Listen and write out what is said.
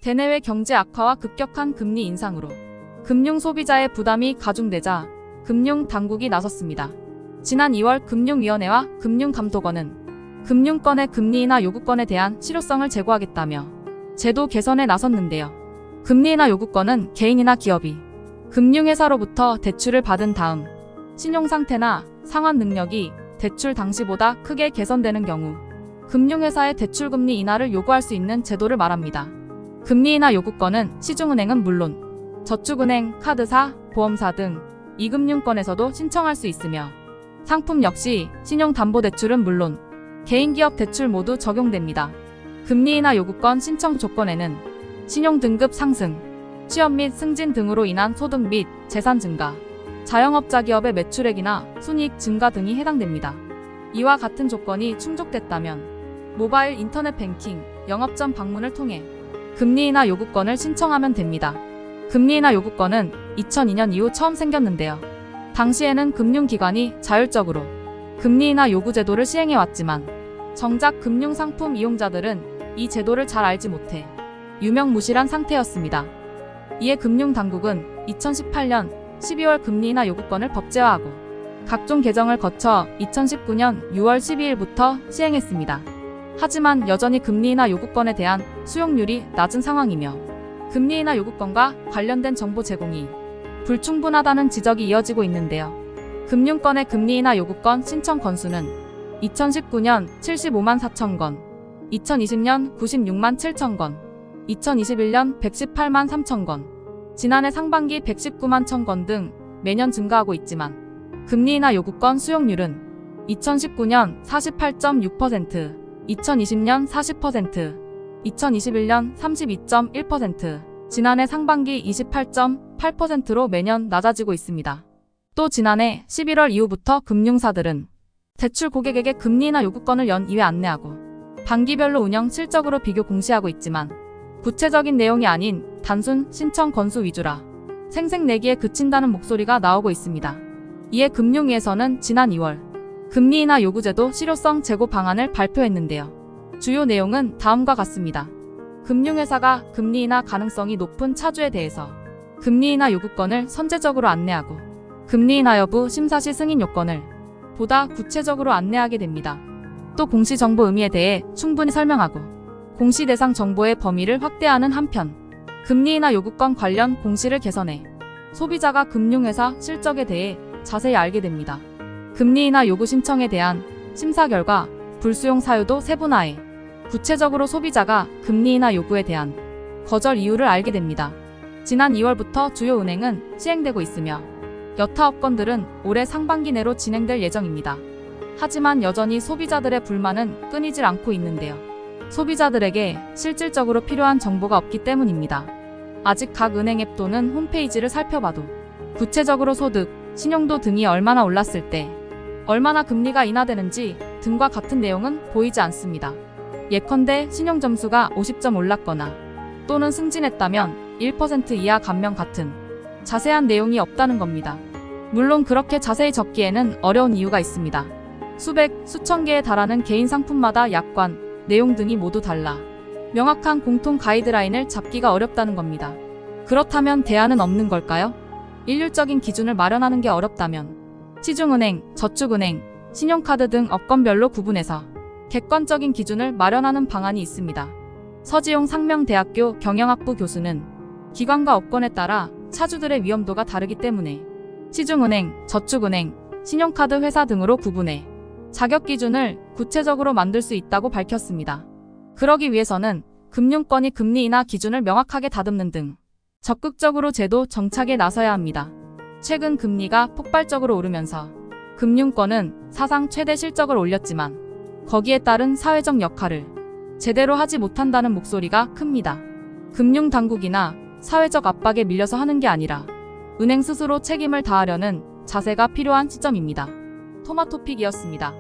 대내외 경제 악화와 급격한 금리 인상으로 금융 소비자의 부담이 가중되자 금융 당국이 나섰습니다. 지난 2월 금융위원회와 금융감독원은 금융권의 금리 인하 요구권에 대한 실효성을 제고하겠다며 제도 개선에 나섰는데요. 금리 인하 요구권은 개인이나 기업이 금융회사로부터 대출을 받은 다음 신용상태나 상환 능력이 대출 당시보다 크게 개선되는 경우 금융회사의 대출금리 인하를 요구할 수 있는 제도를 말합니다. 금리 인하 요구권은 시중은행은 물론 저축은행, 카드사, 보험사 등 이금융권에서도 신청할 수 있으며 상품 역시 신용담보대출은 물론 개인기업 대출 모두 적용됩니다. 금리 인하 요구권 신청 조건에는 신용등급 상승, 취업 및 승진 등으로 인한 소득 및 재산 증가, 자영업자 기업의 매출액이나 순이익 증가 등이 해당됩니다. 이와 같은 조건이 충족됐다면 모바일 인터넷 뱅킹, 영업점 방문을 통해 금리 인하 요구권을 신청하면 됩니다. 금리 인하 요구권은 2002년 이후 처음 생겼는데요. 당시에는 금융기관이 자율적으로 금리 인하 요구 제도를 시행해왔지만 정작 금융상품 이용자들은 이 제도를 잘 알지 못해 유명무실한 상태였습니다. 이에 금융당국은 2018년 12월 금리 인하 요구권을 법제화하고 각종 개정을 거쳐 2019년 6월 12일부터 시행했습니다. 하지만 여전히 금리 인하 요구권에 대한 수용률이 낮은 상황이며 금리 인하 요구권과 관련된 정보 제공이 불충분하다는 지적이 이어지고 있는데요. 금융권의 금리 인하 요구권 신청 건수는 2019년 75만 4천 건, 2020년 96만 7천 건, 2021년 118만 3천 건, 지난해 상반기 119만 1천 건 등 매년 증가하고 있지만 금리 인하 요구권 수용률은 2019년 48.6%, 2020년 40%, 2021년 32.1%, 지난해 상반기 28.8%로 매년 낮아지고 있습니다. 또 지난해 11월 이후부터 금융사들은 대출 고객에게 금리 인하 요구권을 연이회 안내하고 반기별로 운영 실적으로 비교 공시하고 있지만 구체적인 내용이 아닌 단순 신청 건수 위주라 생색내기에 그친다는 목소리가 나오고 있습니다. 이에 금융위에서는 지난 2월 금리 인하 요구제도 실효성 제고 방안을 발표했는데요. 주요 내용은 다음과 같습니다. 금융회사가 금리 인하 가능성이 높은 차주에 대해서 금리 인하 요구권을 선제적으로 안내하고 금리 인하 여부 심사 시 승인 요건을 보다 구체적으로 안내하게 됩니다. 또 공시 정보 의미에 대해 충분히 설명하고 공시 대상 정보의 범위를 확대하는 한편 금리 인하 요구권 관련 공시를 개선해 소비자가 금융회사 실적에 대해 자세히 알게 됩니다. 금리 인하 요구 신청에 대한 심사 결과 불수용 사유도 세분화해 구체적으로 소비자가 금리 인하 요구에 대한 거절 이유를 알게 됩니다. 지난 2월부터 주요 은행은 시행되고 있으며 여타 업건들은 올해 상반기 내로 진행될 예정입니다. 하지만 여전히 소비자들의 불만은 끊이질 않고 있는데요. 소비자들에게 실질적으로 필요한 정보가 없기 때문입니다. 아직 각 은행 앱 또는 홈페이지를 살펴봐도 구체적으로 소득, 신용도 등이 얼마나 올랐을 때 얼마나 금리가 인하되는지 등과 같은 내용은 보이지 않습니다. 예컨대 신용점수가 50점 올랐거나 또는 승진했다면 1% 이하 감면 같은 자세한 내용이 없다는 겁니다. 물론 그렇게 자세히 적기에는 어려운 이유가 있습니다. 수백, 수천 개에 달하는 개인 상품마다 약관, 내용 등이 모두 달라 명확한 공통 가이드라인을 잡기가 어렵다는 겁니다. 그렇다면 대안은 없는 걸까요? 일률적인 기준을 마련하는 게 어렵다면 시중은행, 저축은행, 신용카드 등 업건별로 구분해서 객관적인 기준을 마련하는 방안이 있습니다. 서지용 상명대학교 경영학부 교수는 기관과 업건에 따라 차주들의 위험도가 다르기 때문에 시중은행, 저축은행, 신용카드 회사 등으로 구분해 자격 기준을 구체적으로 만들 수 있다고 밝혔습니다. 그러기 위해서는 금융권이 금리 인하 기준을 명확하게 다듬는 등 적극적으로 제도 정착에 나서야 합니다. 최근 금리가 폭발적으로 오르면서 금융권은 사상 최대 실적을 올렸지만 거기에 따른 사회적 역할을 제대로 하지 못한다는 목소리가 큽니다. 금융당국이나 사회적 압박에 밀려서 하는 게 아니라 은행 스스로 책임을 다하려는 자세가 필요한 시점입니다. 토마토픽이었습니다.